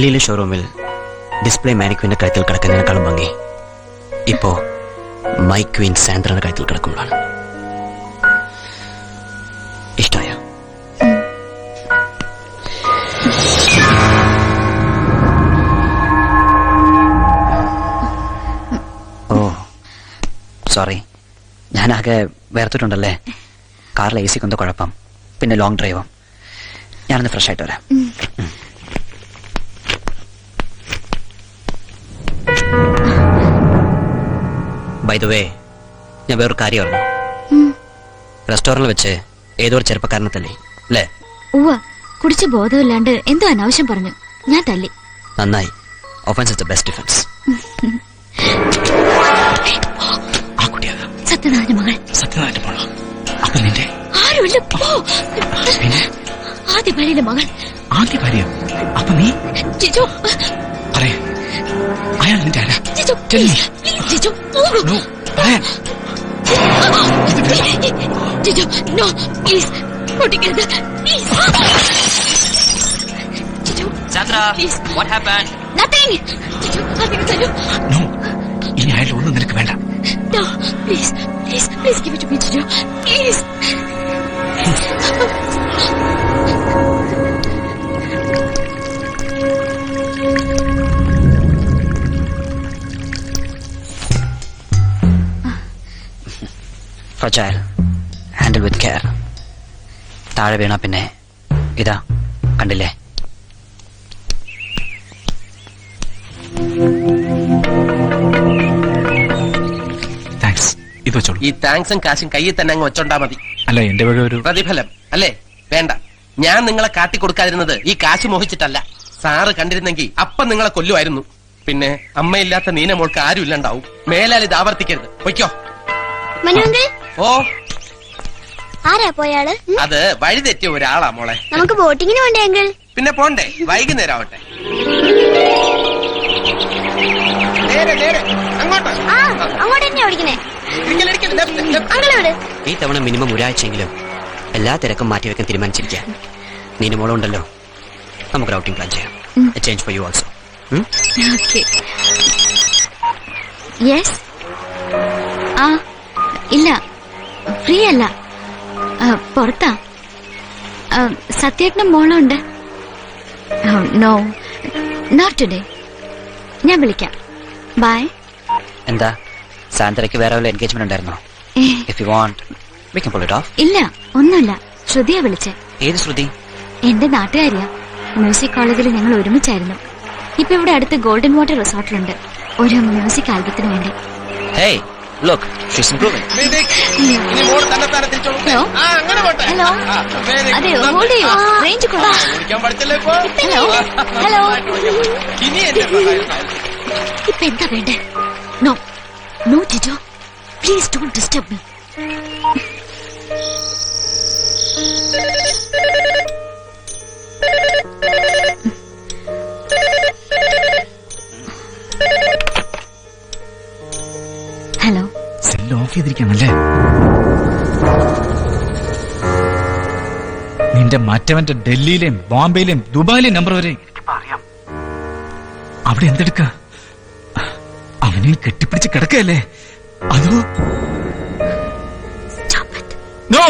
ഡൽഹിയിലെ ഷോറൂമിൽ ഡിസ്പ്ലേ മാനിക്വിന്റെ കഴുത്തിൽ കിടക്കുന്നതിനേക്കാളും ഭംഗി ഇപ്പോ മൈ ക്വീൻ സാന്ദ്രയുടെ കഴുത്തിൽ കിടക്കുമ്പോഴാണ്. ഇഷ്ടമായ ഓ സോറി, ഞാനാകെ വേർത്തിട്ടുണ്ടല്ലേ. കാറിൽ AC കൊണ്ട കുഴപ്പം, പിന്നെ ലോങ് ഡ്രൈവും. ഞാനൊന്ന് ഫ്രഷ് ആയിട്ട് വരാം. ബൈ ദ വേ, ഞാൻ വേറൊരു കാര്യം അറിഞ്ഞു. റെസ്റ്റോറന്റിൽ വെച്ച് ഏതോ ഒരു ചെറുപ്പക്കാരനെ തല്ലി അല്ലേ? കുടിച്ച് ബോധമില്ലാണ്ട് എന്തോ അനാവശ്യം പറഞ്ഞു, ഞാൻ തല്ലി. നന്നായി. Offence is the best defence. Satyanarayana മകൾ. സത്യനാരായണ മോളോ? അപ്പൊ നിന്റെ ആരുമില്ല. ആദ്യ ഭാര്യയിലെ മകൾ. ആദ്യ ഭാര്യ? അപ്പൊ നീ ജിജു പറയാ, അയാൾ നിന്റെ ആരാ? ജിജു ജിജു പറയാൻ. ജിജു നോ പ്ലീസ്, പൊട്ടിക്കരുത് please. Jiju Sandra, what happened? nothing. Jiju ആദ്യം തരൂ. നോ, ഇനി അയാൾ ഒന്നും നിനക്ക് വേണ്ട. No, please, please, please give it to me, Jijo. Please. Fragile. Handle with care. താഴെ വീണ പിന്നെ ഇതാ കണ്ടില്ലേ? ഇത് വെച്ചോളൂ. ഈ താങ്ക്സും കാശും കയ്യിൽ തന്നെ അങ്ങ് വെച്ചോണ്ടാ മതി. അല്ല, എന്റെ വക ഒരു പ്രതിഫലം അല്ലേ? വേണ്ട. ഞാൻ നിങ്ങളെ കാട്ടിക്കൊടുക്കാതിരുന്നത് ഈ കാശ് മോഹിച്ചിട്ടല്ല. സാറ് കണ്ടിരുന്നെങ്കിൽ അപ്പം നിങ്ങളെ കൊല്ലുമായിരുന്നു. പിന്നെ അമ്മയില്ലാത്ത നീന മോൾക്ക് ആരും ഇല്ലണ്ടാവും. മേലാൽ ഇത് ആവർത്തിക്കരുത്. പൊയ്ക്കോ. ഓ, ആരാ പോയാള്? അത് വഴി തെറ്റിയ ഒരാളാ മോളെ. നമുക്ക് ബോട്ടിങ്ങിന് വേണ്ടേ അങ്കിൾ? പിന്നെ പോണ്ടേ, വൈകുന്നേരം ആവട്ടെ. അങ്ങോട്ട് അങ്ങോട്ട് തന്നെ ഓടിക്കണേ. ഈ തവണ മിനിമം ഒരാഴ്ചയെങ്കിലും എല്ലാ തിരക്കും മാറ്റിവെക്കാൻ തീരുമാനിച്ചിരിക്കുക. നീനുമോളം ഉണ്ടല്ലോ, നമുക്ക് ഔട്ടിംഗ് പ്ലാൻ ചെയ്യാം. Change for you also. Yes. ആ ഇല്ല, ഫ്രീ അല്ല, പുറത്താ. സത്യേട്ടനും മോളുണ്ട്. No, not today. ഞാൻ വിളിക്കാം. ബൈ. എന്താ സാന്ദ്രയ്ക്ക് വേറെ വല്ല എൻഗേജ്മെന്റ് ഉണ്ടായിരുന്നോ? If you want, we can pull it off. ഇല്ല, ഒന്നുമില്ല. ശ്രുതിയാ വിളിച്ചേ. ഏത് ശ്രുതി? എന്റെ നാട്ടുകാരിയാ. മ്യൂസിക് കോളേജിൽ ഞങ്ങൾ ഒരുമിച്ചായിരുന്നു. ഇപ്പൊ ഇവിടെ അടുത്ത് ഗോൾഡൻ വാട്ടർ റിസോർട്ടിലുണ്ട് ഒരു മ്യൂസിക് ആൽബത്തിന് വേണ്ടി. Hey, look, she's improving. Hello hello, അതെ, ഹോൾഡ് ചെയ്യൂ. Range hello hello. ഇപ്പൊ എന്താ വേണ്ടേ? No no Jijo, please don't disturb me. Hello. Cell off ചെയ്തിരിക്കാണല്ലേ? നിന്റെ മറ്റവന്റെ ഡൽഹിയിലെയും ബോംബെയിലെയും ദുബായിലെയും നമ്പർ വരെ അറിയാം. അവിടെ എന്തെടുക്ക? അവനെ കെട്ടിപ്പിടിച്ച് കിടക്കല്ലേ? അതോ? No!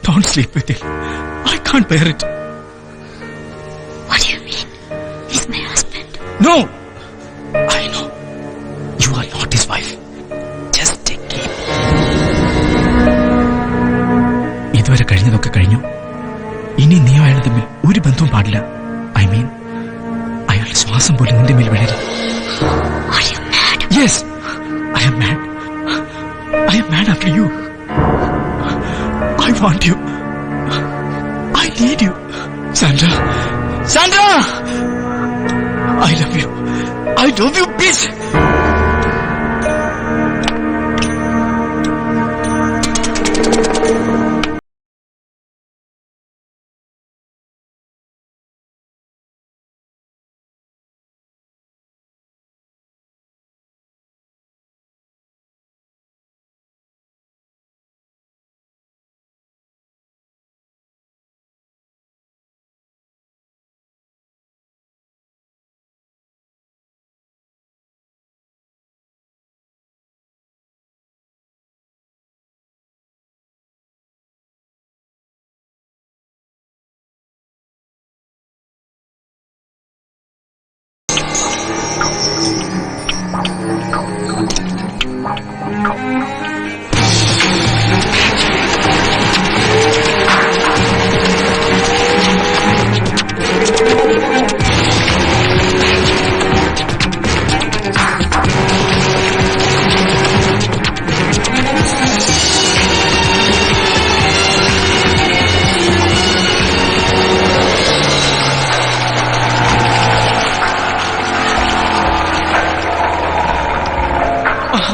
Don't sleep with him. I can't bear it. What do you mean? He's my husband. No! I know. You are not his wife. Just take it. ഇതുവരെ കഴിഞ്ഞതൊക്കെ കഴിഞ്ഞു. ഇനി നീയോ അയാൾ തമ്മിൽ ഒരു ബന്ധവും പാടില്ല. ഐ മീൻ, അയാളുടെ ശ്വാസം പോലും നിന്റെ മേൽ വീഴരുത്. Are you mad? Yes, I am mad. I am mad after you. I want you. I need you. Sandra! Sandra! I love you. I love you, bitch!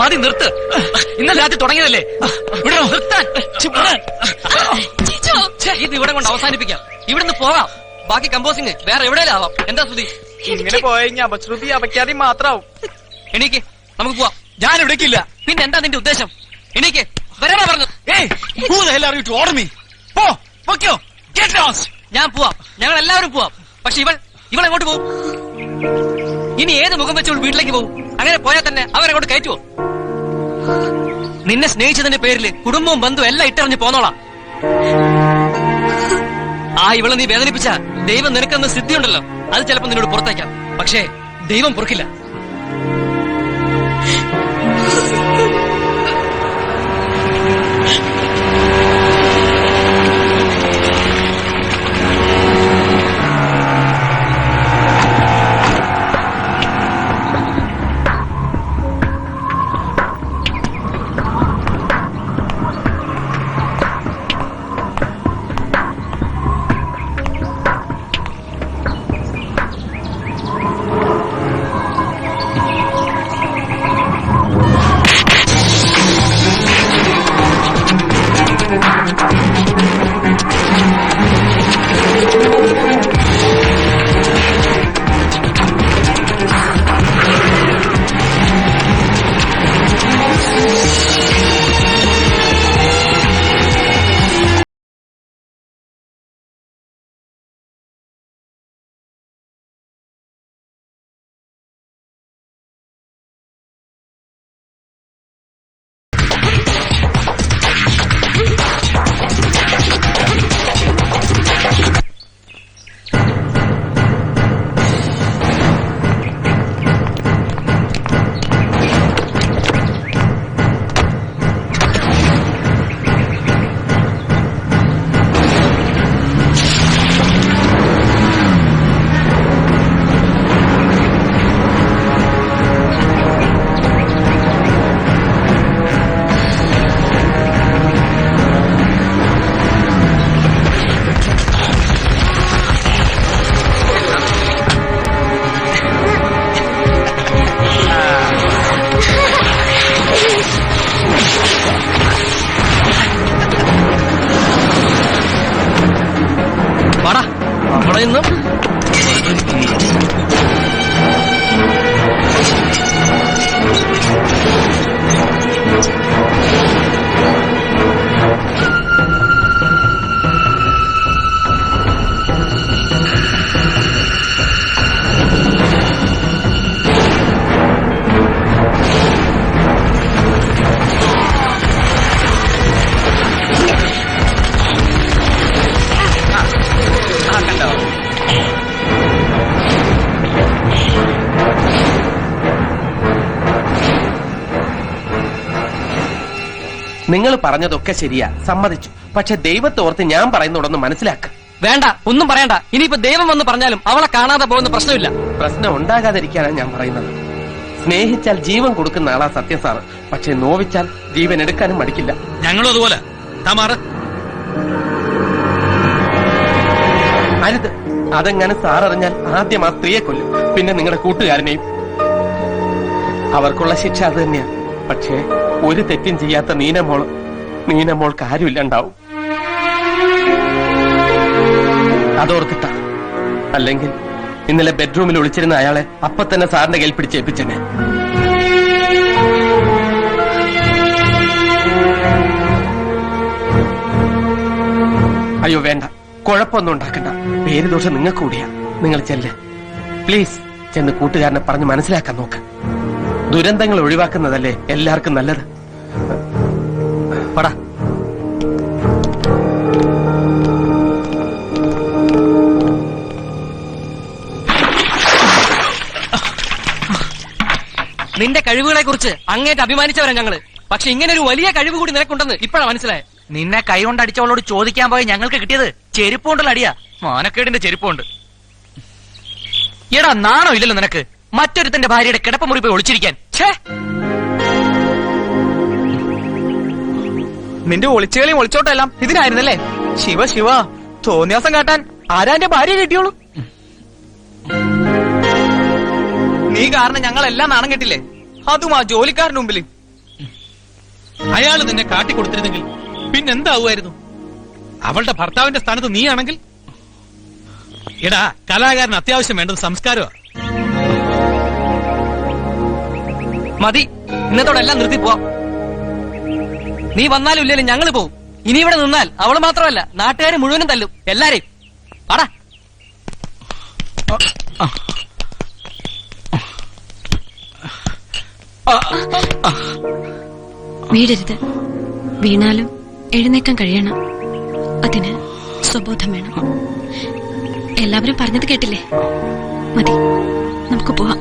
മതി നിർത്ത്. ഇന്നലെ രാത്രി തുടങ്ങിയതല്ലേ, ഇവിടെ നിർത്താൻ. ഇത് ഇവിടെ കൊണ്ട് അവസാനിപ്പിക്കാം. ഇവിടുന്ന് പോകാം. ബാക്കി കമ്പോസിങ് വേറെ എവിടെയെങ്കിലും ആവാം. എന്താ ശ്രുതി? ഇങ്ങനെ പോയി അപശ്രുതി അപഖ്യാതി മാത്രാവും. എണീക്ക്, നമുക്ക് പോവാം. ഞാൻ ഇവിടേക്കില്ല. പിന്നെ എന്താ നിന്റെ ഉദ്ദേശം? എണീക്ക്, വരാനാ പറഞ്ഞു. ഞാൻ പോവാം, ഞങ്ങൾ എല്ലാവരും പോവാം. പക്ഷെ ഇവൾ എങ്ങോട്ട് പോകും? ഇനി ഏത് മുഖം വെച്ച് വീട്ടിലേക്ക് പോകും? അങ്ങനെ പോയാൽ തന്നെ അവരെങ്ങോട്ട് കയറ്റുവോ? നിന്നെ സ്നേഹിച്ചതിന്റെ പേരിൽ കുടുംബവും ബന്ധുവും എല്ലാം ഇട്ടറിഞ്ഞ് പോന്നോളാം. ഇവളെ നീ വേദനിപ്പിച്ച ദൈവം നിനക്കെന്ന് സിദ്ധിയുണ്ടല്ലോ, അത് ചിലപ്പോ നിന്നോട് പുറത്തേക്കാം. പക്ഷേ ദൈവം പൊറുക്കില്ല. നിങ്ങൾ പറഞ്ഞതൊക്കെ ശരിയാ, സമ്മതിച്ചു. പക്ഷെ ദൈവത്തെ ഓർത്ത് ഞാൻ പറയുന്നോടൊന്ന് മനസ്സിലാക്ക. വേണ്ട, ഒന്നും പറയണ്ട. ഇനിയിപ്പോ ദൈവം വന്ന് പറഞ്ഞാലും അവളെ കാണാതെ പോകുന്ന പ്രശ്നമില്ല. പ്രശ്നം ഉണ്ടാകാതിരിക്കാനാണ് ഞാൻ പറയുന്നത്. സ്നേഹിച്ചാൽ ജീവൻ കൊടുക്കുന്ന ആളാ സത്യം സാറ്. പക്ഷെ നോവിച്ചാൽ ജീവൻ എടുക്കാനും മടിക്കില്ല. ഞങ്ങളും അതുപോലെ. അരുത്, അതെങ്ങനെ സാററിഞ്ഞാൽ ആദ്യം ആ സ്ത്രീയെ കൊല്ലും, പിന്നെ നിങ്ങളുടെ കൂട്ടുകാരനെയും. അവർക്കുള്ള ശിക്ഷ അത് തന്നെയാ. പക്ഷേ ഒരു തെറ്റും ചെയ്യാത്ത നീനമോൾക്ക് ആരുമില്ലണ്ടാവും. അതോർത്തിട്ടാ. അല്ലെങ്കിൽ ഇന്നലെ ബെഡ്റൂമിൽ ഒളിച്ചിരുന്ന അയാളെ അപ്പൊ തന്നെ സാറിന്റെ കയ്യിൽ പിടിച്ചേൽപ്പിച്ചെന്നെ. അയ്യോ വേണ്ട, കുഴപ്പമൊന്നും ഉണ്ടാക്കണ്ട. പേര് ദോഷം നിങ്ങൾക്ക് കൂടിയാ. നിങ്ങൾ ചെല്ല് പ്ലീസ്. ചെന്ന് കൂട്ടുകാരനെ പറഞ്ഞ് മനസ്സിലാക്കാൻ നോക്ക്. ദുരന്തങ്ങൾ ഒഴിവാക്കുന്നതല്ലേ എല്ലാവർക്കും നല്ലത്. പടാ. നിന്റെ കഴിവുകളെ കുറിച്ച് അങ്ങേറ്റ് അഭിമാനിച്ചവരാ ഞങ്ങള്. പക്ഷെ ഇങ്ങനെ ഒരു വലിയ കഴിവ് കൂടി നിനക്കുണ്ടെന്ന് ഇപ്പഴാ മനസ്സിലായ. നിന്നെ കൈ കൊണ്ടടിച്ചവളോട് ചോദിക്കാൻ പോയി ഞങ്ങൾക്ക് കിട്ടിയത് ചെരുപ്പുകൊണ്ടുള്ള അടിയാ. മാനക്കേടിന്റെ ചെരുപ്പുണ്ട്. എടാ, നാണോ ഇല്ലല്ലോ നിനക്ക്? മറ്റൊരുത്തന്റെ ഭാര്യയുടെ കിടപ്പുമുറി പോയി ഒളിച്ചിരിക്കാൻ. നിന്റെ ഒളിച്ചുകളിയും ഒളിച്ചോട്ടെല്ലാം ഇതിനായിരുന്നല്ലേ? ശിവ തോന്നിയാസം കാട്ടാൻ ആരാ എന്റെ ഭാര്യ കിട്ടിയോളൂ? നീ കാരണം ഞങ്ങളെല്ലാം നാണം കെട്ടില്ലേ? അതും ആ ജോലിക്കാരന് മുമ്പിൽ. അയാൾ നിന്നെ കാട്ടിക്കൊടുത്തിരുന്നെങ്കിൽ പിന്നെന്താവുമായിരുന്നു? അവളുടെ ഭർത്താവിന്റെ സ്ഥാനത്ത് നീയാണെങ്കിൽ? എടാ, കലാകാരന് അത്യാവശ്യം വേണ്ടത് സംസ്കാരമാണ്. മതി, ഇന്നത്തോടെ എല്ലാം നിർത്തി പോവാം. നീ വന്നാലും ഇല്ലേലും ഞങ്ങൾ പോവും. ഇനി ഇവിടെ നിന്നാൽ അവള് മാത്രമല്ല നാട്ടുകാരെ മുഴുവനും തല്ലും, എല്ലാരെയും. ആടാ, വീടരുത്. വീണാലും എഴുന്നേക്കാൻ കഴിയണം. അതിന് സ്വബോധം വേണം. എല്ലാവരും പറഞ്ഞത് കേട്ടില്ലേ? മതി, നമുക്ക് പോവാം.